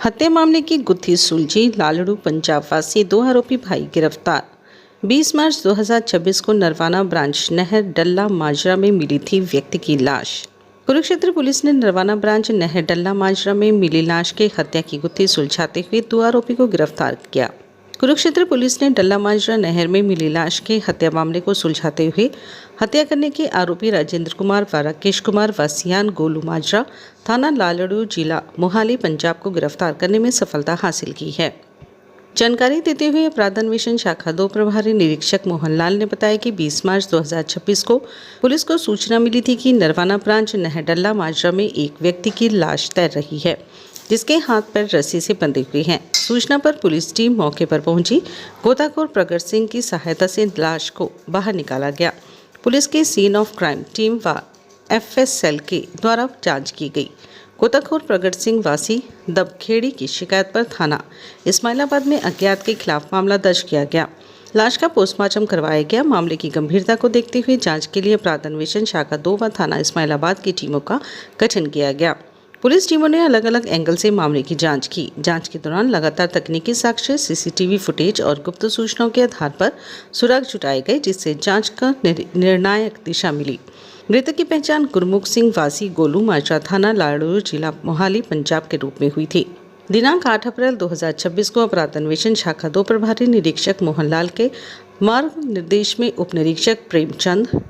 हत्या मामले की गुत्थी सुलझी, लालड़ू पंजाब वासी 2 आरोपी भाई गिरफ्तार। 20 मार्च 2026 को नरवाना ब्रांच नहर डल्ला माजरा में मिली थी व्यक्ति की लाश। कुरुक्षेत्र पुलिस ने नरवाना ब्रांच नहर डल्ला माजरा में मिली लाश के हत्या की गुत्थी सुलझाते हुए 2 आरोपी को गिरफ्तार किया। कुरुक्षेत्र पुलिस ने डल्ला माजरा नहर में मिली लाश के हत्या मामले को सुलझाते हुए हत्या करने के आरोपी राजेंद्र कुमार व राकेश कुमार वासियान गोलू माजरा थाना लालड़ू जिला मोहाली पंजाब को गिरफ्तार करने में सफलता हासिल की है। जानकारी देते हुए अपराध अन्वेषण शाखा 2 प्रभारी निरीक्षक मोहनलाल ने बताया कि 20 मार्च 2026 को पुलिस को सूचना मिली थी कि नरवाना ब्रांच नहर डल्ला माजरा में एक व्यक्ति की लाश तैर रही है, जिसके हाथ पैर रस्सी से बंधे हुए हैं। सूचना पर पुलिस टीम मौके पर पहुंची। गोताखोर प्रगट सिंह की सहायता से लाश को बाहर निकाला गया। पुलिस के सीन ऑफ क्राइम टीम व एफएसएल के द्वारा जांच की गई। गोताखोर प्रगट सिंह वासी दबखेड़ी की शिकायत पर थाना इस्माइलाबाद में अज्ञात के खिलाफ मामला दर्ज किया गया। लाश का पोस्टमार्टम करवाया गया। मामले की गंभीरता को देखते हुए जांच के लिए अपराध अन्वेषण शाखा 2 व थाना इस्माइलाबाद की टीमों का गठन किया गया। पुलिस टीमों ने अलग अलग एंगल से मामले की जांच की। जांच के दौरान लगातार तकनीकी साक्ष्य, सीसीटीवी फुटेज और गुप्त सूचनाओं के आधार पर सुराग जुटाए गए, जिससे जांच का निर्णायक दिशा मिली। मृतक की पहचान गुरमुख सिंह वासी गोलू माजरा थाना लालड़ू जिला मोहाली पंजाब के रूप में हुई थी। दिनांक 8 अप्रैल 2026 को अपराध अन्वेषण शाखा 2 प्रभारी निरीक्षक मोहनलाल के मार्ग निर्देश में उप निरीक्षक प्रेमचंद,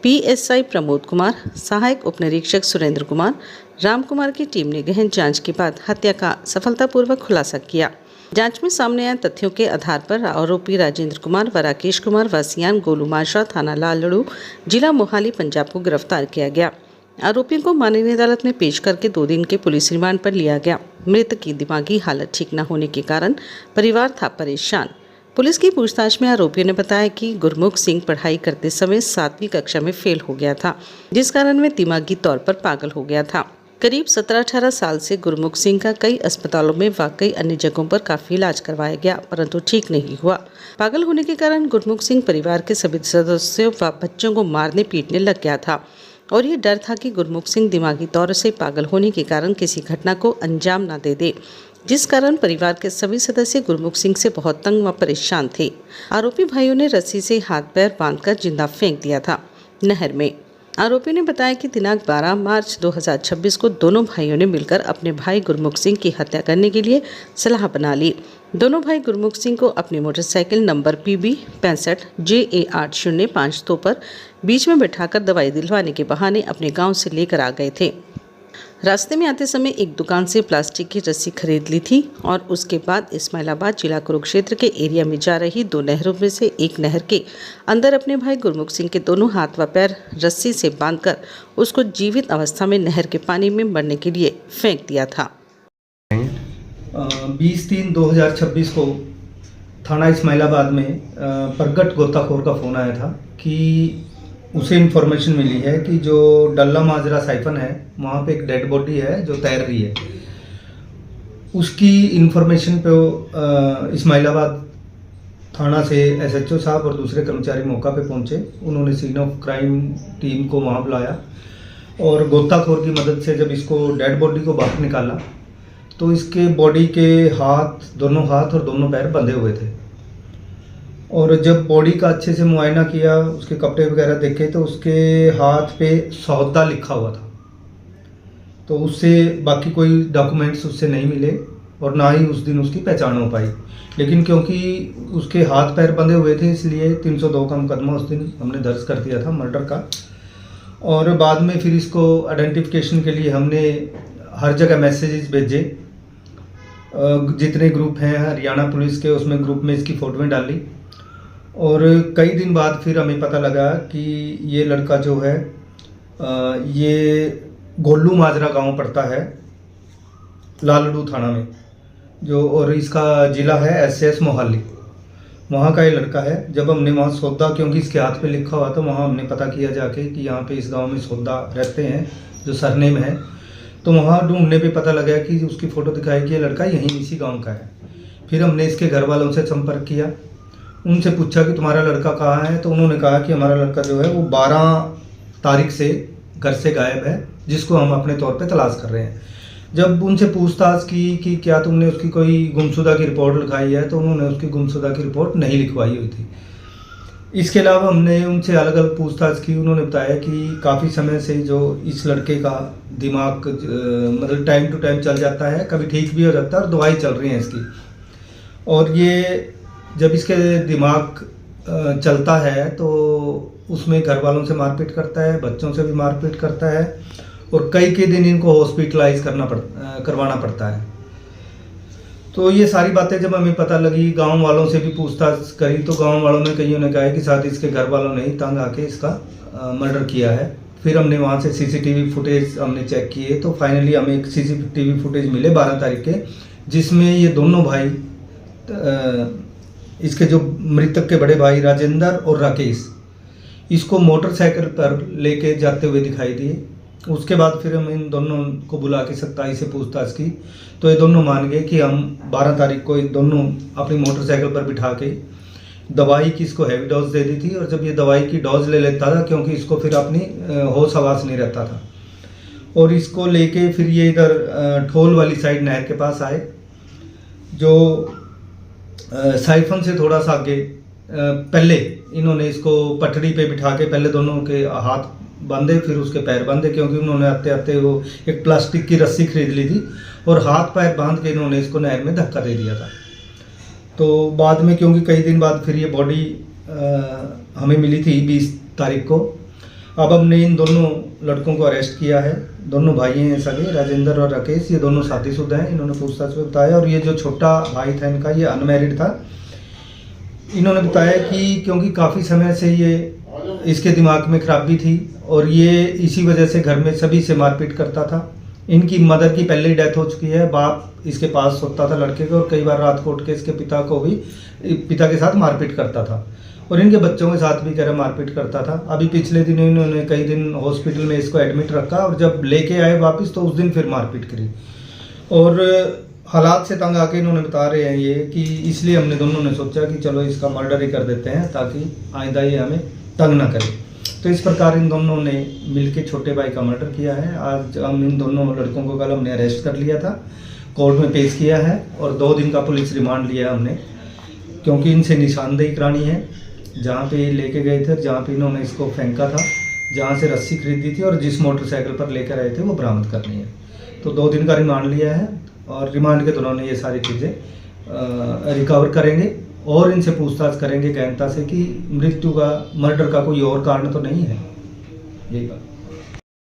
पीएसआई प्रमोद कुमार, सहायक उप निरीक्षक सुरेंद्र कुमार, राम कुमार की टीम ने गहन जांच के बाद हत्या का सफलतापूर्वक खुलासा किया। जांच में सामने आए तथ्यों के आधार पर आरोपी राजेंद्र कुमार व राकेश कुमार वासियान गोलू माजरा थाना लालड़ू जिला मोहाली पंजाब को गिरफ्तार किया गया। आरोपियों को माननीय अदालत में पेश करके 2 दिन के पुलिस रिमांड पर लिया गया। मृतक की दिमागी हालत ठीक न होने के कारण परिवार था परेशान। पुलिस की पूछताछ में आरोपियों ने बताया कि गुरमुख सिंह पढ़ाई करते समय 7वीं कक्षा में फेल हो गया था, जिस कारण वह दिमागी तौर पर पागल हो गया था। करीब 17-18 साल से गुरमुख सिंह का कई अस्पतालों में व कई अन्य जगहों पर काफी इलाज करवाया गया, परंतु ठीक नहीं हुआ। पागल होने के कारण गुरमुख सिंह परिवार के सभी सदस्यों व बच्चों को मारने पीटने लग गया था और ये डर था कि गुरमुख सिंह दिमागी तौर से पागल होने के कारण किसी घटना को अंजाम न दे दे, जिस कारण परिवार के सभी सदस्य गुरमुख सिंह से बहुत तंग व परेशान थे। आरोपी भाइयों ने रस्सी से हाथ पैर बांधकर जिंदा फेंक दिया था नहर में। आरोपी ने बताया कि दिनांक 12 मार्च 2026 को दोनों भाइयों ने मिलकर अपने भाई गुरमुख सिंह की हत्या करने के लिए सलाह बना ली। दोनों भाई गुरमुख सिंह को अपनी मोटरसाइकिल नंबर PB 65 JA 8052 पर बीच में बैठाकर दवाई दिलवाने के बहाने अपने गांव से लेकर आ गए थे। रास्ते में आते समय एक दुकान से प्लास्टिक की रस्सी खरीद ली थी और उसके बाद इस्माइलाबाद जिला कुरुक्षेत्र के एरिया में जा रही 2 नहरों में से एक नहर के अंदर अपने भाई गुरमुख सिंह के दोनों हाथ व पैर रस्सी से बांधकर उसको जीवित अवस्था में नहर के पानी में मरने के लिए फेंक दिया था। 20/3/2026 को थाना इस्माइलाबाद में प्रगट गोताखोर का फ़ोन आया था कि उसे इन्फॉर्मेशन मिली है कि जो डल्ला माजरा साइफन है वहाँ पे एक डेड बॉडी है जो तैर रही है। उसकी इन्फॉर्मेशन पे वो इस्माइलाबाद थाना से SHO साहब और दूसरे कर्मचारी मौका पे पहुँचे। उन्होंने सीन ऑफ क्राइम टीम को वहाँ बुलाया और गोताखोर की मदद से जब इसको डेड बॉडी को बाहर निकाला तो इसके बॉडी के दोनों हाथ और दोनों पैर बंधे हुए थे। और जब बॉडी का अच्छे से मुआयना किया, उसके कपड़े वगैरह देखे तो उसके हाथ पे सौदा लिखा हुआ था। तो उससे बाकी कोई डॉक्यूमेंट्स उससे नहीं मिले और ना ही उस दिन उसकी पहचान हो पाई। लेकिन क्योंकि उसके हाथ पैर बंधे हुए थे इसलिए 302 का मुकदमा उस दिन हमने दर्ज कर दिया था मर्डर का। और बाद में फिर इसको आइडेंटिफिकेशन के लिए हमने हर जगह मैसेजेस भेजे। जितने ग्रुप हैं हरियाणा पुलिस के, उसमें ग्रुप में इसकी फ़ोटोएँ डाली। और कई दिन बाद फिर हमें पता लगा कि ये लड़का जो है ये गोलू माजरा गांव पड़ता है लालड़ू थाना में जो, और इसका ज़िला है SS मोहाली। वहाँ का ये लड़का है। जब हमने वहाँ सौदा, क्योंकि इसके हाथ पे लिखा हुआ था, वहाँ हमने पता किया जाके कि यहाँ पे इस गांव में सौदा रहते हैं जो सरनेम है। तो वहाँ ढूंढने पे पता लगा कि उसकी फ़ोटो दिखाई कि ये लड़का यहीं इसी गाँव का है। फिर हमने इसके घर वालों से संपर्क किया, उनसे पूछा कि तुम्हारा लड़का कहाँ है। तो उन्होंने कहा कि हमारा लड़का जो है वो 12 तारीख से घर से गायब है, जिसको हम अपने तौर पे तलाश कर रहे हैं। जब उनसे पूछताछ की कि क्या तुमने उसकी कोई गुमशुदा की रिपोर्ट लिखाई है, तो उन्होंने उसकी गुमशुदा की रिपोर्ट नहीं लिखवाई हुई थी। इसके अलावा हमने उनसे अलग अलग पूछताछ की। उन्होंने बताया कि काफ़ी समय से जो इस लड़के का दिमाग मतलब टाइम टू टाइम चल जाता है, कभी ठीक भी हो जाता है और दवाई चल रही है इसकी। और ये जब इसके दिमाग चलता है तो उसमें घर वालों से मारपीट करता है, बच्चों से भी मारपीट करता है और कई दिन इनको हॉस्पिटलाइज करवाना पड़ता है। तो ये सारी बातें जब हमें पता लगी, गांव वालों से भी पूछताछ करी, तो गांव वालों ने कईयों ने कहा कि शायद इसके घर वालों ने ही तंग आके इसका मर्डर किया है। फिर हमने वहाँ से सीसीटीवी फुटेज हमने चेक किए, तो फाइनली हमें एक सीसीटीवी फुटेज मिले 12 तारीख के, जिसमें ये दोनों भाई, इसके जो मृतक के बड़े भाई राजेंद्र और राकेश, इसको मोटरसाइकिल पर लेके जाते हुए दिखाई दिए। उसके बाद फिर हम इन दोनों को बुला के सख्ताई से पूछताछ की, तो ये दोनों मान गए कि हम 12 तारीख को ये दोनों अपनी मोटरसाइकिल पर बिठा के दवाई की इसको हैवी डोज दे दी थी। और जब ये दवाई की डोज ले लेता था, क्योंकि इसको फिर अपनी होश हवास नहीं रहता था, और इसको लेके फिर ये इधर ठोल वाली साइड नहर के पास आए, जो साइफन से थोड़ा सा आगे। पहले इन्होंने इसको पटड़ी पे बिठा के पहले दोनों के हाथ बांधे, फिर उसके पैर बांधे, क्योंकि उन्होंने आते आते वो एक प्लास्टिक की रस्सी खरीद ली थी, और हाथ पैर बांध के इन्होंने इसको नहर में धक्का दे दिया था। तो बाद में, क्योंकि कई दिन बाद फिर ये बॉडी हमें मिली थी 20 तारीख को। अब हमने इन दोनों लड़कों को अरेस्ट किया है। दोनों भाई हैं सगे, राजेंद्र और राकेश, ये दोनों शादीशुदा हैं, इन्होंने पूछताछ में बताया। और ये जो छोटा भाई था इनका, ये अनमैरिड था। इन्होंने बताया कि क्योंकि काफ़ी समय से ये इसके दिमाग में खराबी थी और ये इसी वजह से घर में सभी से मारपीट करता था। इनकी मदर की पहले ही डेथ हो चुकी है, बाप इसके पास सोता था लड़के के, और कई बार रात को उठ के इसके पिता के साथ मारपीट करता था, और इनके बच्चों के साथ भी कह रहा मारपीट करता था। अभी पिछले दिन इन्होंने कई दिन हॉस्पिटल में इसको एडमिट रखा, और जब लेके आए वापस तो उस दिन फिर मारपीट करी। और हालात से तंग आके इन्होंने बता रहे हैं ये कि इसलिए हमने दोनों ने सोचा कि चलो इसका मर्डर ही कर देते हैं, ताकि आइंदा ये हमें तंग ना करे। तो इस प्रकार इन दोनों ने मिलके छोटे भाई का मर्डर किया है। आज हम इन दोनों लड़कों को कल हमने अरेस्ट कर लिया था, कोर्ट में पेश किया है, और 2 दिन का पुलिस रिमांड लिया हमने, क्योंकि इनसे निशानदेही करानी है जहाँ पे लेके गए थे, जहाँ पे इन्होंने इसको फेंका था, जहाँ से रस्सी खरीदी थी, और जिस मोटरसाइकिल पर लेकर आए थे वो बरामद करनी है। तो 2 दिन का रिमांड लिया है, और रिमांड के दौरान ये सारी चीज़ें रिकवर करेंगे और इनसे पूछताछ करेंगे गहनता से कि मृत्यु का, मर्डर का कोई और कारण तो नहीं है। यही बात।